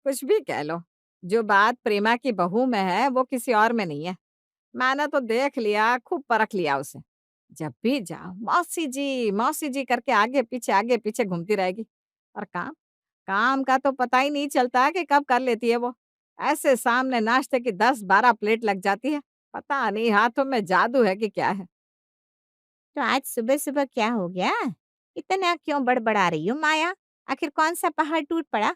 कुछ भी कह लो, जो बात प्रेमा की बहू में है वो किसी और में नहीं है। मैंने तो देख लिया, खूब परख लिया उसे। जब भी जाओ मौसी जी करके आगे पीछे घूमती रहेगी। और काम काम का तो पता ही नहीं चलता कि कब कर लेती है वो। ऐसे सामने नाश्ते की 10-12 प्लेट लग जाती है। पता नहीं हाथों में जादू है कि क्या है। तो आज सुबह-सुबह क्या हो गया? इतना क्यों बड़बड़ा रही हो माया? आखिर कौन-सा पहाड़ टूट पड़ा?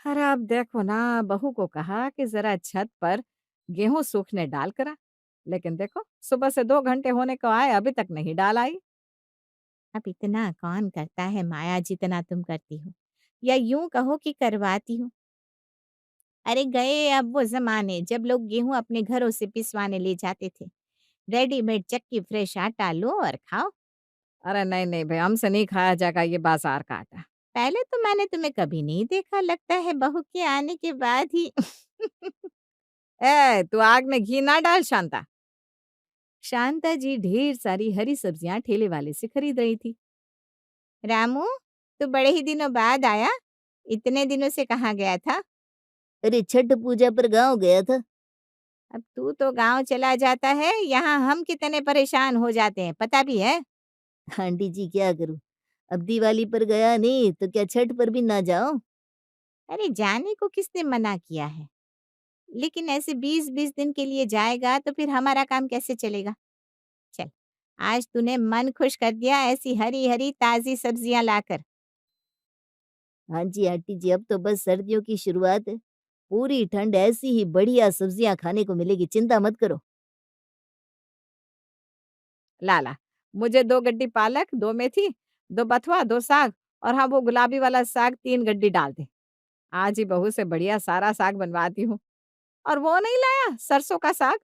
अरे अब देखो ना, बहू को कहा कि जरा छत पर गेहूं सूखने डाल करा। लेकिन देखो, सुबह से 2 घंटे होने को आए, अभी तक नहीं डाल आई। अब इतना कौन करता है माया जितना तुम करती हो? या यूँ कहो कि करवाती हो? अरे गए अब वो ज़माने जब लोग गेहूँ अपने घरों से पिसवाने ले जाते थे। रेडीमेड चक्की फ्रेश आटा लो और खाओ। अरे नहीं नहीं भाई, हमसे नहीं खाया जाएगा ये बाजार का आटा। पहले तो मैंने तुम्हें कभी नहीं देखा, लगता है बहू के आने के बाद ही ए तू आग में घी ना डाल शांता। शांता जी ढेर सारी हरी सब्जियां ठेले वाले से खरीद रही थी। रामू, तू बड़े ही दिनों बाद आया? इतने दिनों से कहाँ गया था? अरे छठ पूजा पर गाँव गया था। अब तू तो गाँव चला जाता है, यहाँ हम कितने परेशान हो जाते हैं, पता भी है? आंटी जी क्या करूँ? अब दिवाली पर गया नहीं तो क्या छठ पर भी ना जाऊँ? अरे जाने को किसने मना किया है? लेकिन ऐसे 20-20 दिन के लिए जाएगा तो फिर हमारा काम कैसे चलेगा? चल, आज तूने मन खुश कर दिया ऐसी हरी-हरी ताज़ी सब्जियाँ लाकर। हाँ जी आंटी जी, अब तो बस सर्दियों की शुरुआत है। पूरी ठंड ऐसी ही बढ़िया सब्जियाँ खाने को मिलेगी, चिंता मत करो। लाला, मुझे 2 गड्डी पालक, 2 मेथी, 2 बथुआ, 2 साग और हाँ वो गुलाबी वाला साग 3 गड्डी डाल दे। आज ही बहू से बढ़िया सारा साग बनवाती हूँ। और वो नहीं लाया सरसों का साग?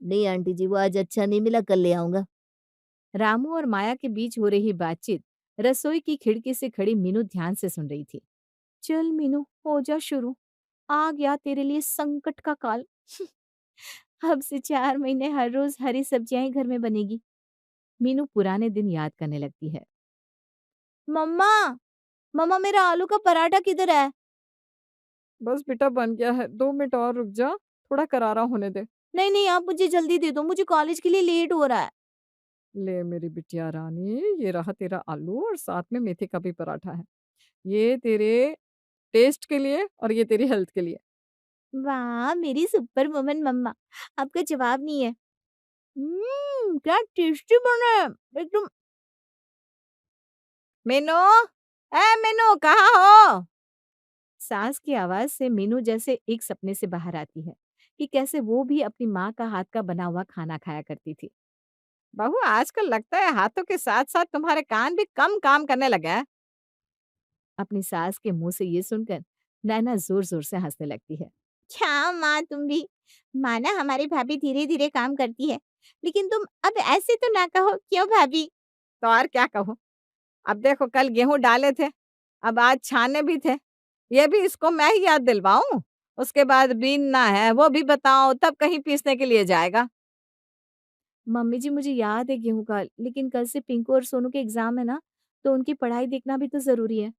नहीं आंटी जी, वो आज अच्छा नहीं मिला, कल ले आऊँगा। रामू और माया के बीच हो रही बातचीत रसोई की खिड़की से खड़ी मीनू ध्यान से सुन रही थी। चल मीनू, हो जा शुरू। आ गया तेरे लिए संकट का काल। अब से 4 महीने हर रोज हरी सब्जियां ही घर में बनेगी। मीनू पुराने दिन याद करने लगती है। मम्मा! मम्मा मेरा आलू का पराठा किधर है? बस बेटा बन गया है, 2 मिनट और रुक जा, थोड़ा करारा होने दे। नहीं, नहीं आप मुझे जल्दी दे दो, मुझे कॉलेज के लिए लेट हो रहा है। ले मेरी बिटिया रानी, ये रहा तेरा आलू और साथ में मेथी का भी पराठा है। ये तेरे टेस्ट के लिए और ये तेरी हेल्थ के लिए। वाह! मेरी सुपर वुमन मम्मा, आपका जवाब नहीं है। क्या टेस्टी बना है, एकदम। मीनू, ए मीनू कहाँ हो? सास की आवाज से मीनू जैसे एक सपने से बाहर आती है कि कैसे वो भी अपनी माँ का हाथ का बना हुआ खाना खाया करती थी। बहू, आजकल लगता है हाथों के साथ साथ तुम्हारे कान भी कम काम करने लगे हैं। अपनी सास के मुंह से ये सुनकर नैना जोर जोर से हंसने लगती है। क्या माँ तुम भी? माना हमारी भाभी धीरे-धीरे काम करती है, लेकिन तुम अब ऐसे तो ना कहो, क्यों भाभी? तो और क्या कहूँ? अब देखो, कल गेहूं डाले थे, अब आज छाने भी थे। ये भी इसको मैं ही याद दिलवाऊं? उसके बाद बीनना है, वो भी बताओ, तब कहीं पीसने के लिए जाएगा। मम्मी जी मुझे याद है गेहूं का, लेकिन कल से पिंकू और सोनू के एग्जाम है ना, तो उनकी पढ़ाई देखना भी तो जरूरी है।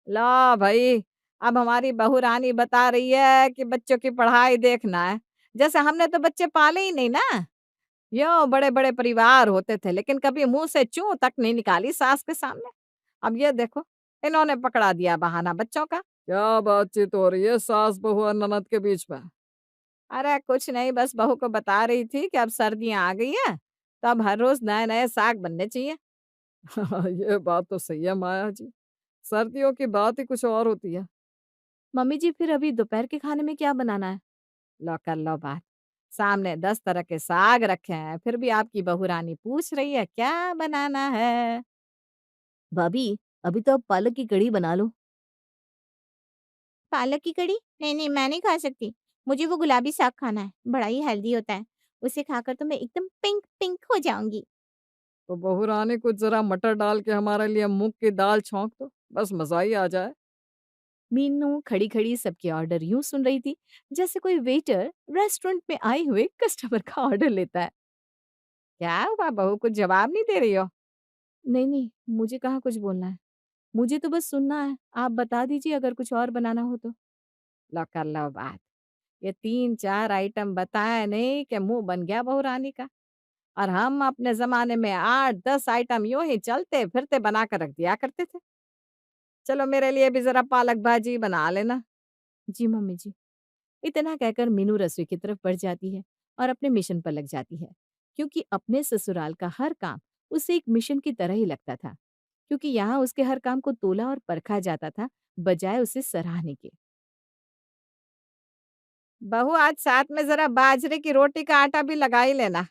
ला भाई, अब हमारी बहू रानी बता रही है कि बच्चों की पढ़ाई देखना है। जैसे हमने तो बच्चे पाले ही नहीं ना। यो बड़े बड़े परिवार होते थे, लेकिन कभी मुंह से चूं तक नहीं निकाली सास के सामने। अब ये देखो, इन्होंने पकड़ा दिया बहाना बच्चों का। क्या बातचीत हो रही है सास बहू और ननद के बीच में? अरे कुछ नहीं, बस बहू को बता रही थी कि अब सर्दियां आ गई है, तो अब हर रोज नए नए साग बनने चाहिए। ये बात तो सही है माया जी, सर्दियों की बात ही कुछ और होती है। मम्मी जी फिर अभी दोपहर के खाने में क्या बनाना है? लो कर लो बात। सामने 10 तरह के साग रखे हैं, फिर भी आपकी बहू रानी पूछ रही है क्या बनाना है। भाभी, अभी तो आप पालक की कढ़ी बना लो। पालक की कढ़ी? नहीं, नहीं मैं नहीं खा सकती। मुझे वो गुलाबी साग खाना है, बड़ा ही हेल्दी होता है। उसे खाकर तो मैं एकदम पिंक पिंक हो जाऊँगी। तो बहू रानी कुछ जरा मटर डाल के हमारे लिए मूंग की दाल छौंक दो, बस मजा ही आ जाए। मीनू खड़ी खड़ी सबके ऑर्डर यूं सुन रही थी जैसे कोई वेटर रेस्टोरेंट में आए हुए कस्टमर का ऑर्डर लेता है। क्या हुआ बहू, कुछ जवाब नहीं दे रही हो? नहीं नहीं, मुझे कहाँ कुछ बोलना है। मुझे तो बस सुनना है, आप बता दीजिए अगर कुछ और बनाना हो तो। लो कर लो बात। ये 3-4 आइटम बताए नहीं कि मुँह बन गया बहू रानी का। और हम अपने ज़माने में 8-10 आइटम यूँ ही चलते-फिरते बना कर रख दिया करते थे। चलो मेरे लिए भी ज़रा पालक भाजी बना लेना। जी मम्मी जी। इतना कहकर मीनू रसोई की तरफ बढ़ जाती है और अपने मिशन पर लग जाती है, क्योंकि अपने ससुराल का हर काम उसे एक मिशन की तरह ही लगता था, क्योंकि यहाँ उसके हर काम को तोला और परखा जाता था, बजाय उसे सराहने के। बहू आज साथ में ज़रा बाजरे की रोटी का आटा भी लगा ही लेना।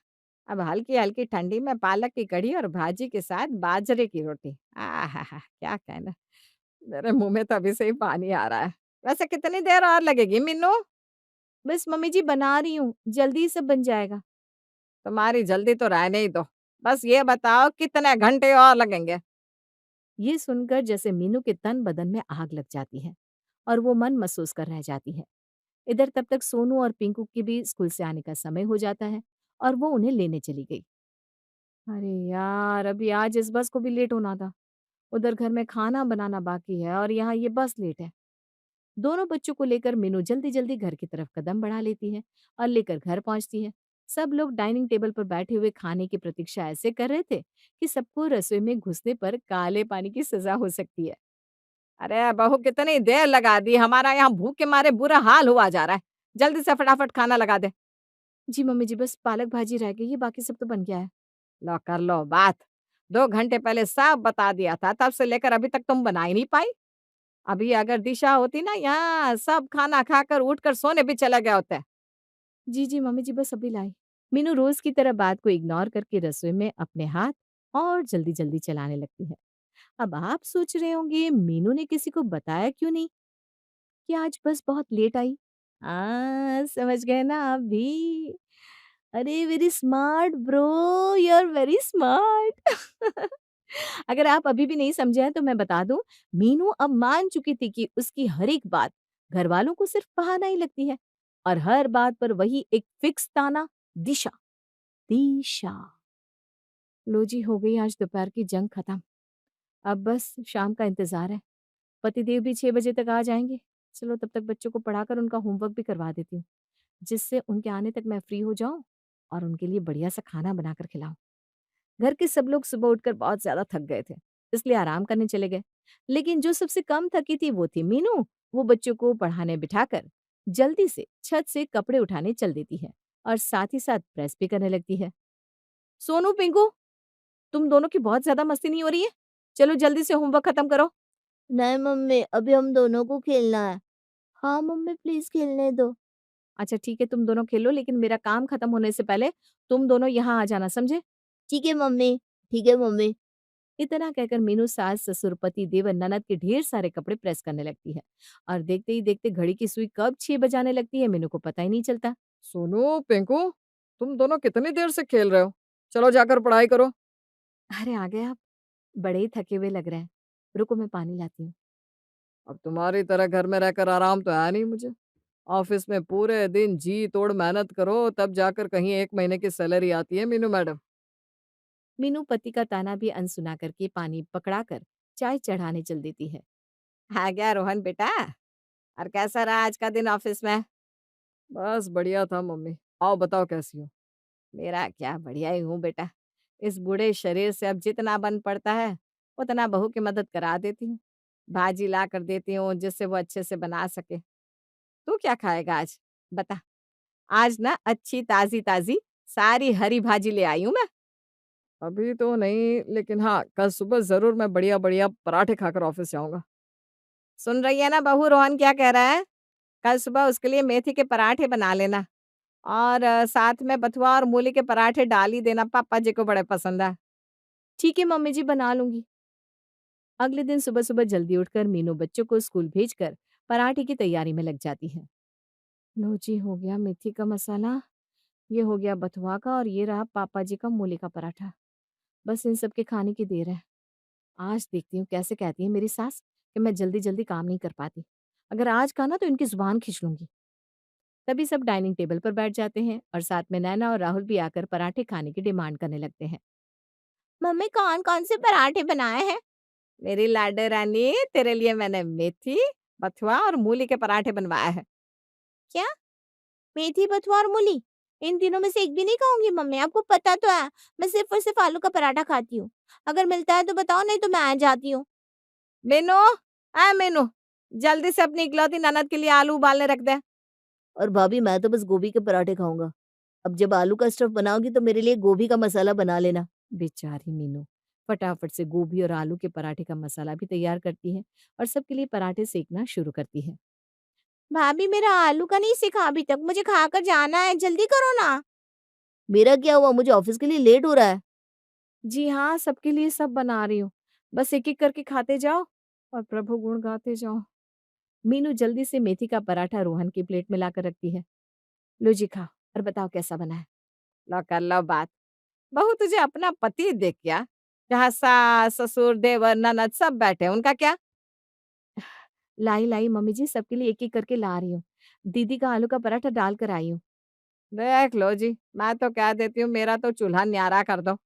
अब हल्की-हल्की ठंडी में पालक की कढ़ी और भाजी के साथ बाजरे की रोटी। आहाहा! क्या कहना। मेरे मुँह में तो अभी से ही पानी आ रहा है। वैसे कितनी देर और लगेगी मीनू? बस मम्मी जी बना रही हूँ, जल्दी ही सब बन जाएगा। तुम्हारी जल्दी तो रहने ही दो। बस ये बताओ कितने घंटे और लगेंगे? ये सुनकर जैसे मीनू के तन बदन में आग लग जाती है और वो मन महसूस कर रह जाती है। इधर तब तक सोनू और पिंकू के भी स्कूल से आने का समय हो जाता है और वो उन्हें लेने चली गई। अरे यार, अभी आज इस बस को भी लेट होना था। उधर घर में खाना बनाना बाकी है और यहाँ ये बस लेट है। दोनों बच्चों को लेकर मीनू जल्दी जल्दी घर की तरफ कदम बढ़ा लेती है और लेकर घर पहुंचती है। सब लोग डाइनिंग टेबल पर बैठे हुए खाने की प्रतीक्षा ऐसे कर रहे थे कि सबको रसोई में घुसने पर काले पानी की सजा हो सकती है। अरे बहू कितनी देर लगा दी, हमारा यहाँ भूख के मारे बुरा हाल हुआ जा रहा है। जल्दी से फटाफट खाना लगा दे। जी मम्मी जी, बस पालक भाजी रह गई है, बाकी सब तो बन गया है। लो कर लो बात। 2 घंटे पहले सब बता दिया था, तब से लेकर अभी तक तुम बना ही नहीं पाई। अभी अगर दिशा होती ना यहाँ, सब खाना खाकर उठकर सोने भी चले गए होते। जी जी मम्मी जी, बस अभी लाई। मीनू रोज की तरह बात को इग्नोर करके रसोई में अपने हाथ और जल्दी जल्दी चलाने लगती है। अब आप सोच रहे होंगे मीनू ने किसी को बताया क्यों नहीं कि आज बस बहुत लेट आई। समझ गए ना आप भी। अरे very smart bro, you are very smart. अगर आप अभी भी नहीं समझे हैं तो मैं बता दूं, मीनू अब मान चुकी थी कि उसकी हर एक बात घर वालों को सिर्फ बहाना ही लगती है और हर बात पर वही एक फिक्स ताना, दिशा, दिशा। लो जी, हो गई आज दोपहर की जंग खत्म। अब बस शाम का इंतजार है। पतिदेव भी 6 बजे तक आ जाएंगे। चलो तब तक बच्चों को पढ़ाकर उनका होमवर्क भी करवा देती हूँ, जिससे उनके आने तक मैं फ्री हो जाऊं और उनके लिए बढ़िया सा खाना बनाकर खिलाऊं। घर के सब लोग सुबह उठकर बहुत ज्यादा थक गए थे, इसलिए आराम करने चले गए। लेकिन जो सबसे कम थकी थी वो थी मीनू। वो बच्चों को पढ़ाने बिठाकर जल्दी से छत से कपड़े उठाने चल देती है और साथ ही साथ प्रेस भी करने लगती है। सोनू, पिंकू, तुम दोनों की बहुत ज्यादा मस्ती नहीं हो रही है? चलो जल्दी से होमवर्क खत्म करो। नहीं मम्मी, अभी हम दोनों को खेलना है। हाँ मम्मी, प्लीज खेलने दो। अच्छा ठीक है, तुम दोनों खेलो, लेकिन मेरा काम खत्म होने से पहले तुम दोनों यहाँ आ जाना, समझे? ठीक है मम्मी। ठीक है मम्मी। इतना कहकर मीनू सास, ससुर, पति, देवर, ननद के ढेर सारे कपड़े प्रेस करने लगती है और देखते ही देखते घड़ी की सुई कब 6 बजाने लगती है मीनू को पता ही नहीं चलता। सोनू, पिंकू, तुम दोनों कितनी देर से खेल रहे हो? चलो जाकर पढ़ाई करो। अरे आ गए आप, बड़े ही थके हुए लग रहे हैं। रुको मैं पानी लाती हूँ। अब तुम्हारी तरह घर में रहकर आराम तो है नहीं मुझे। ऑफिस में पूरे दिन जी तोड़ मेहनत करो, तब जाकर कहीं 1 महीने की सैलरी आती है मीनू मैडम। मीनू पति का ताना भी अनसुना करके पानी पकड़ाकर चाय चढ़ाने चल देती है। आ गया रोहन बेटा। और कैसा रहा आज का दिन ऑफिस में? बस बढ़िया था मम्मी। आओ बताओ कैसी हो? मेरा क्या, बढ़िया ही हूँ बेटा। इस बूढ़े शरीर से अब जितना बन पड़ता है, उतना बहू की मदद करा देती हूँ। भाजी ला कर देती हूँ जिससे वो अच्छे से बना सके। तू क्या खाएगा आज? बता। आज ना अच्छी ताज़ी-ताज़ी सारी हरी भाजी ले आई हूँ मैं। अभी तो नहीं, लेकिन हाँ, कल सुबह ज़रूर मैं बढ़िया-बढ़िया पराठे खाकर ऑफिस जाऊँगा। सुन रही है ना बहू, रोहन क्या कह रहा है? कल सुबह उसके लिए मेथी के पराठे बना लेना और साथ में बथुआ और मूली के पराठे डाल ही देना, पापा जी को बड़े पसंद है। ठीक है मम्मी जी, बना लूंगी। अगले दिन सुबह सुबह जल्दी उठकर मीनू बच्चों को स्कूल भेजकर पराठे की तैयारी में लग जाती है। लो जी, हो गया मेथी का मसाला, ये हो गया बथुआ का और ये रहा पापा जी का मूली का पराठा। बस इन सब के खाने की देर है। आज देखती हूँ कैसे कहती है मेरी सास कि मैं जल्दी जल्दी काम नहीं कर पाती। अगर आज कहा ना तो इनकी जुबान खींच लूंगी। तभी सब डाइनिंग टेबल पर बैठ जाते हैं और साथ में नैना और राहुल भी आकर पराठे खाने की डिमांड करने लगते हैं। मम्मी, कौन कौन से पराठे बनाए हैं? मेरी लाडो रानी, तेरे लिए मैंने मेथी बथुआ और मूली के पराठे बनवाया है। क्या? मेथी, बथुआ और मूली? इन तीनों में से एक भी नहीं खाऊँगी मम्मी, आपको पता तो है, मैं सिर्फ़ और सिर्फ़ आलू का पराठा खाती हूँ। अगर मिलता है तो बताओ, नहीं तो मैं आ जाती हूँ। मीनू, मीनू, जल्दी से अपनी इकलौती ननद के लिए आलू उबालने रख दे। और भाभी मैं तो बस गोभी के पराठे खाऊँगा। अब जब आलू का स्टफ़ बनाओगी तो मेरे लिए गोभी का मसाला बना लेना। बेचारी मीनू फटाफट से गोभी और आलू के पराठे का मसाला भी तैयार करती है और सबके लिए पराठे सेकना शुरू करती है। भाभी मेरा आलू का नहीं सिका अभी तक, मुझे खाकर जाना है, जल्दी करो ना। मेरा क्या हुआ? मुझे ऑफ़िस के लिए लेट हो रहा है। जी हाँ, सबके लिए सब बना रही हूँ। बस एक-एक करके खाते जाओ और प्रभु गुण गाते जाओ। मीनू जल्दी से मेथी का पराठा रोहन की प्लेट में लाकर रखती है। लो जी खाओ और बताओ कैसा बना है? लो कर लो बात। बहू तुझे अपना पति देख क्या? जहाँ सास, ससुर, देवर, ननद सब बैठे हैं, उनका क्या? लाई मम्मी जी सबके लिए एक-एक करके ला रही हूँ। दीदी का आलू का पराठा डाल कर आई हूँ। देख लो जी, मैं तो कह देती हूँ मेरा तो चूल्हा न्यारा कर दो।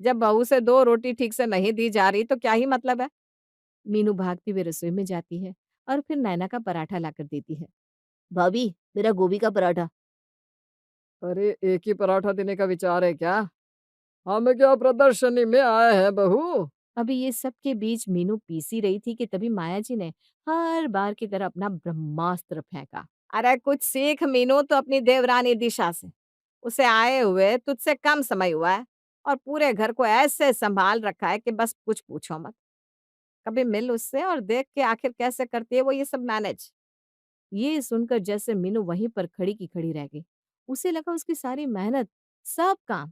जब बहू से 2 रोटी ठीक से नहीं दी जा रही तो क्या ही मतलब है? मीनू भागती हुई रसोई में जाती है और फिर नैना का पराठा लाकर देती है। भाभी, मेरा गोभी का पराठा। अरे एक ही पराठा देने का विचार है क्या? हम क्या प्रदर्शनी में आए हैं बहू? अभी ये सब के बीच मीनू पीसी रही थी कि तभी माया जी ने हर बार की तरह अपना ब्रह्मास्त्र फेंका। अरे कुछ सीख मीनू तो अपनी देवरानी दिशा से। उसे आए हुए तुझसे कम समय हुआ है और पूरे घर को ऐसे संभाल रखा है कि बस कुछ पूछो मत। कभी मिल उससे और देख के आखिर कैसे करती है वो ये सब मैनेज। ये सुनकर जैसे मीनू वहीं पर खड़ी की खड़ी रह गई। उसे लगा उसकी सारी मेहनत, सब काम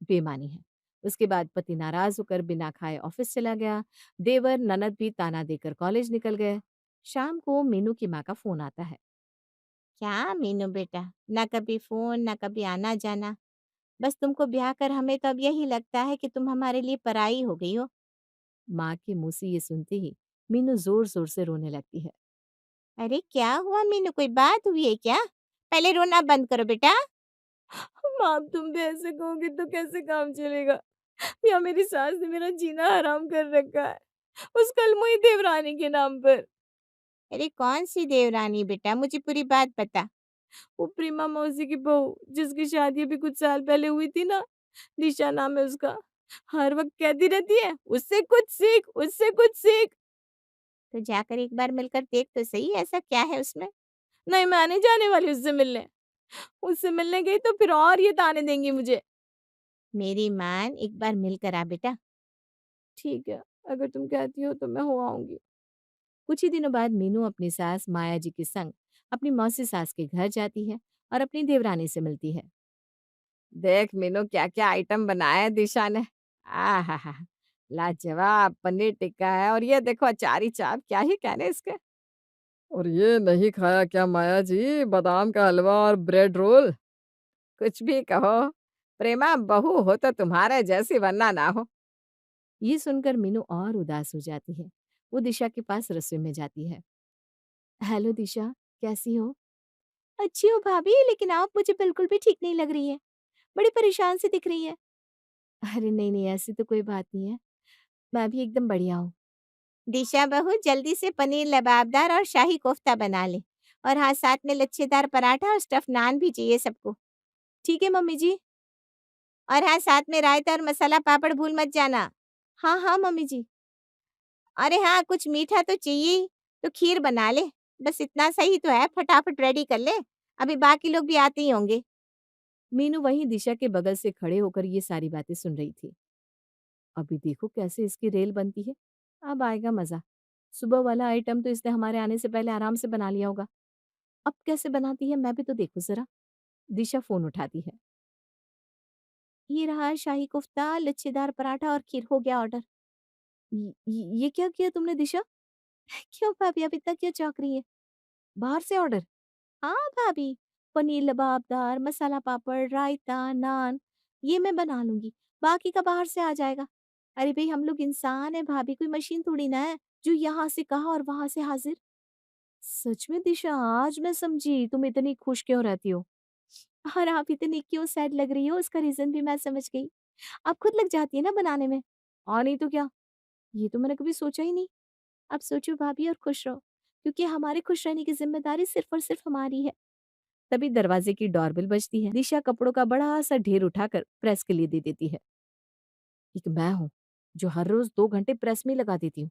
बेमानी है। उसके बाद पति नाराज होकर बिना खाए ऑफिस चला गया। देवर ननद भी ताना देकर कॉलेज निकल गए। शाम को मीनू की माँ का फोन आता है। क्या मीनू बेटा, ना कभी फ़ोन, ना कभी आना-जाना। बस तुमको ब्याह कर हमें तो अब यही लगता है कि तुम हमारे लिए पराई हो गई हो। माँ के मुंह से ये सुनते ही मीनू जोर जोर से रोने लगती है। अरे क्या हुआ मीनू, कोई बात हुई है क्या? पहले रोना बंद करो बेटा। माँ अब तुम भी ऐसे कहोगे तो कैसे काम चलेगा? या मेरी सास ने मेरा जीना हराम कर रखा है उस कलमुई देवरानी के नाम पर। अरे कौन सी देवरानी बेटा, मुझे पूरी बात बता। वो प्रेमा मौसी की बहू जिसकी शादी अभी कुछ साल पहले हुई थी ना, दिशा नाम है उसका। हर वक्त कहती रहती है उससे कुछ सीख, उससे कुछ सीख। तो जाकर एक बार मिलकर देख तो सही, ऐसा क्या है उसमें? नहीं मैं नहीं जाने वाली उससे मिलने। उससे मिलने गई तो फिर और ये ताने देंगी मुझे। मेरी मान, एक बार मिलकर आ बेटा। ठीक है, अगर तुम कहती हो तो मैं हो आऊंगी। कुछ ही दिनों बाद मीनू अपनी सास माया जी के संग अपनी मौसी सास के घर जाती है और अपनी देवरानी से मिलती है। देख मीनू क्या क्या आइटम बनाया है दिशा ने। आहा, लाजवाब पनीर टिक्का है और ये देखो अचारी चाप, क्या ही कहने इसके। और ये नहीं खाया क्या माया जी, बादाम का हलवा और ब्रेड रोल? कुछ भी कहो, प्रेमा बहू हो तो तुम्हारे जैसी वरना ना हो। ये सुनकर मीनू और उदास हो जाती है। वो दिशा के पास रसोई में जाती है। हेलो दिशा, कैसी हो? अच्छी हो भाभी, लेकिन आप मुझे बिल्कुल भी ठीक नहीं लग रही है। बड़ी परेशान सी दिख रही है। अरे नहीं ऐसी तो कोई बात नहीं है। मैं भी एकदम बढ़िया हूँ। दिशा बहू, जल्दी से पनीर लबाबदार और शाही कोफ्ता बना ले। और हाँ, साथ में लच्छेदार पराठा और स्टफ नान भी चाहिए सबको। ठीक है मम्मी जी। और हाँ, साथ में रायता और मसाला पापड़ भूल मत जाना। हाँ, हाँ मम्मी जी। अरे हाँ, कुछ मीठा तो चाहिए ही, तो खीर बना ले। बस इतना सही तो है, फटाफट रेडी कर ले। अभी बाकी लोग भी आते ही होंगे। मीनू वहीं दिशा के बगल से खड़े होकर ये सारी बातें सुन रही थी। अभी देखो कैसे इसकी रेल बनती है। अब आएगा मजा। सुबह वाला आइटम तो इसने हमारे आने से पहले आराम से बना लिया होगा। अब कैसे बनाती है मैं भी तो देखूं जरा। दिशा फोन उठाती है। ये रहा शाही कोफ्ता, लच्छेदार पराठा और खीर, हो गया ऑर्डर। ये क्या किया तुमने दिशा? क्यों भाभी, अब इतना क्यों चौंक रही है? बाहर से ऑर्डर? हाँ भाभी, पनीर लबाबदार, मसाला पापड़, रायता, नान, ये मैं बना लूँगी, बाकी का बाहर से आ जाएगा। अरे भई, हम लोग इंसान हैं भाभी, कोई मशीन थोड़ी ना है, जो यहाँ से कहा और वहाँ से हाज़िर। सच में दिशा, आज मैं समझी तुम इतनी खुश क्यों रहती हो। और आप इतनी क्यों सैड लग रही हो, उसका रीज़न भी मैं समझ गई। आप खुद लग जाती है ना बनाने में। और नहीं तो क्या। ये तो मैंने कभी सोचा ही नहीं। अब सोचो भाभी और खुश रहो। क्योंकि हमारे खुश रहने की ज़िम्मेदारी सिर्फ़ और सिर्फ़ हमारी है। तभी दरवाज़े की डोरबेल बजती है। दिशा कपड़ों का बड़ा-सा ढेर उठाकर प्रेस के लिए दे देती है। एक मैं हूँ, जो हर रोज़ 2 घंटे प्रेस में लगा देती हूँ।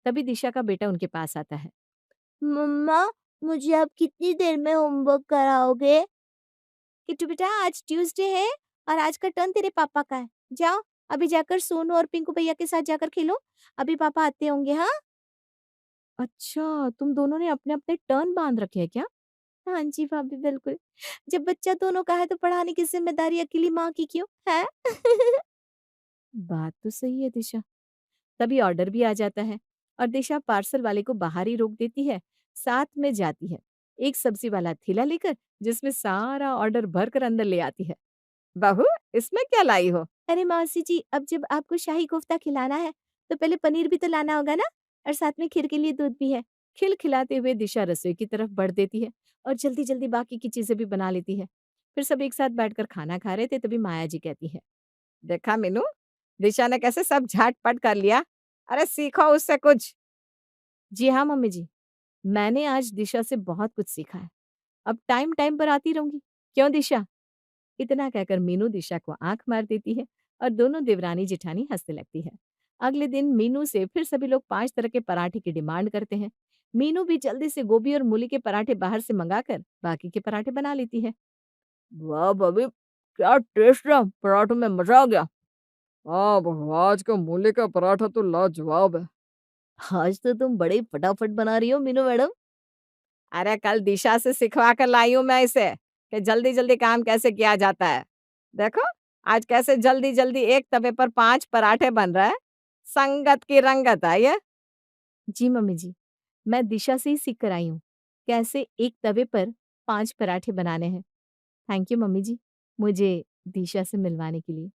तभी दिशा का बेटा उनके पास आता है। मम्मा, मुझे आप कितनी देर में होमवर्क कराओगे? किट्टू बेटा आज ट्यूसडे है और आज का टर्न तेरे पापा का है। जाओ, अभी जाकर सोनू और पिंकू भैया के साथ जाकर खेलो। अभी पापा आते होंगे, हाँ? अच्छा, तुम दोनों ने अपने-अपने टर्न बाँध रखे हैं क्या? हाँ जी भाभी, बिल्कुल। जब बच्चा दोनों का है तो पढ़ाने की ज़िम्मेदारी अकेली माँ की क्यों, हैं? बात तो सही है दिशा। तभी ऑर्डर भी आ जाता है और दिशा पार्सल वाले को बाहर ही रोक देती है। साथ में जाती है। एक सब्जी वाला थैला लेकर जिसमें सारा ऑर्डर भरकर अंदर ले आती है। बहू, इसमें क्या लाई हो? अरे मौसी जी, अब जब आपको शाही कोफ्ता खिलाना है, तो पहले पनीर भी तो लाना होगा ना? और साथ में खीर के लिए दूध भी है। खिलखिलाते हुए दिशा रसोई की तरफ बढ़ देती है और जल्दी-जल्दी बाकी की चीज़ें भी बना लेती है। फिर सब एक साथ बैठकर खाना खा रहे थे तभी माया जी कहती है, देखा मीनू, दिशा ने कैसे सब झट-पट कर लिया। अरे सीखो उससे कुछ। जी हाँ, मम्मी जी। मैंने आज दिशा से बहुत कुछ सीखा है। अब टाइम-टाइम पर आती रहूँगी। क्यों दिशा? इतना कहकर मीनू दिशा को आँख मार देती है और दोनों देवरानी-जेठानी हँसने लगती है। अगले दिन मीनू से फिर सभी लोग 5 तरह के पराठे की डिमांड करते हैं। मीनू भी जल्दी से गोभी और मूली के पराठे बाहर से मंगाकर बाकी के पराठे बना लेती है। वाह भाभी, क्या टेस्ट है, पराठों में मजा आ गया। हाँ बहू, आज का मूली का पराठा तो लाजवाब है। आज तो तुम बड़े फटाफट बना रही हो मीनू मैडम। अरे कल दिशा से सिखवा कर लाई हूँ मैं इसे कि जल्दी-जल्दी काम कैसे किया जाता है। देखो, आज कैसे जल्दी-जल्दी एक तवे पर 5 पराठे बन रहे हैं। संगत की रंगत है ये। जी मम्मी जी, मैं दिशा से ही सीख कर आई हूँ। कैसे एक तवे पर 5 पराठे बनाने हैं। थैंक यू मम्मी जी, मुझे दिशा से मिलवाने के लिए।